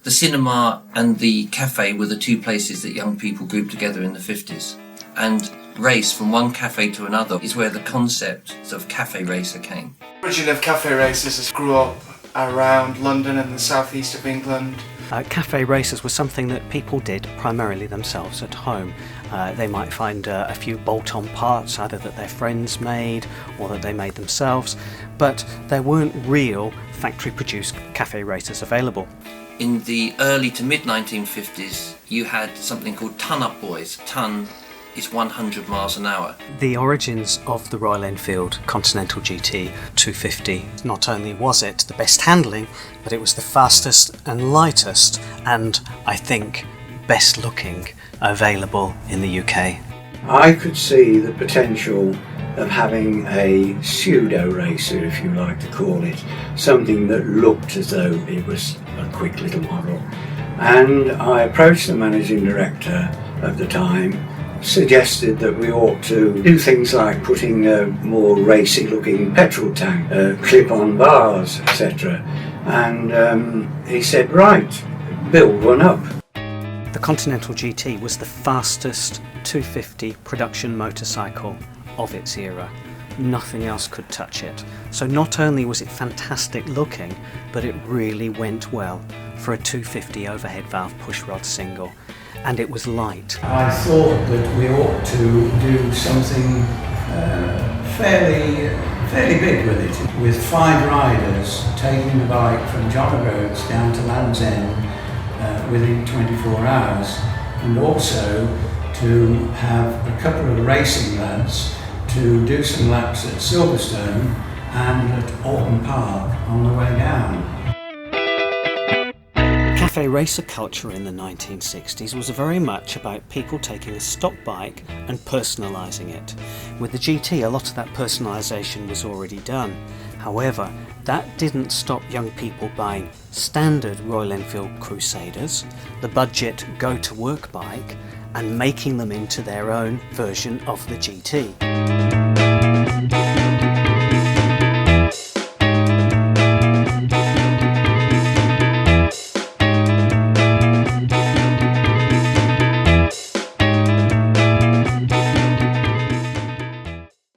The cinema and the café were the two places that young people grouped together in the 50s. And race from one café to another is where the concept of café racer came. The origin of café races grew up around London and the southeast of England. Café races was something that people did primarily themselves at home. They might find a few bolt-on parts, either that their friends made or that they made themselves, but there weren't real factory-produced café races available. In the early to mid-1950s, you had something called ton-up boys. Ton is 100 miles an hour. The origins of the Royal Enfield Continental GT 250, not only was it the best handling, but it was the fastest and lightest, and I think best looking available in the UK. I could see the potential of having a pseudo racer, if you like to call it, something that looked as though it was a quick little model. And I approached the managing director of the time, suggested that we ought to do things like putting a more racy looking petrol tank, clip-on bars, etc. And he said, right, build one up. The Continental GT was the fastest 250 production motorcycle of its era. Nothing else could touch it. So not only was it fantastic looking, but it really went well for a 250 overhead valve pushrod single. And it was light. I thought that we ought to do something fairly big with it, with 5 riders taking the bike from John O'Groats down to Land's End within 24 hours, and also to have a couple of racing lads to do some laps at Silverstone and at Alton Park on the way down. Café racer culture in the 1960s was very much about people taking a stock bike and personalising it. With the GT, a lot of that personalisation was already done. However, that didn't stop young people buying standard Royal Enfield Crusaders, the budget go-to-work bike, and making them into their own version of the GT.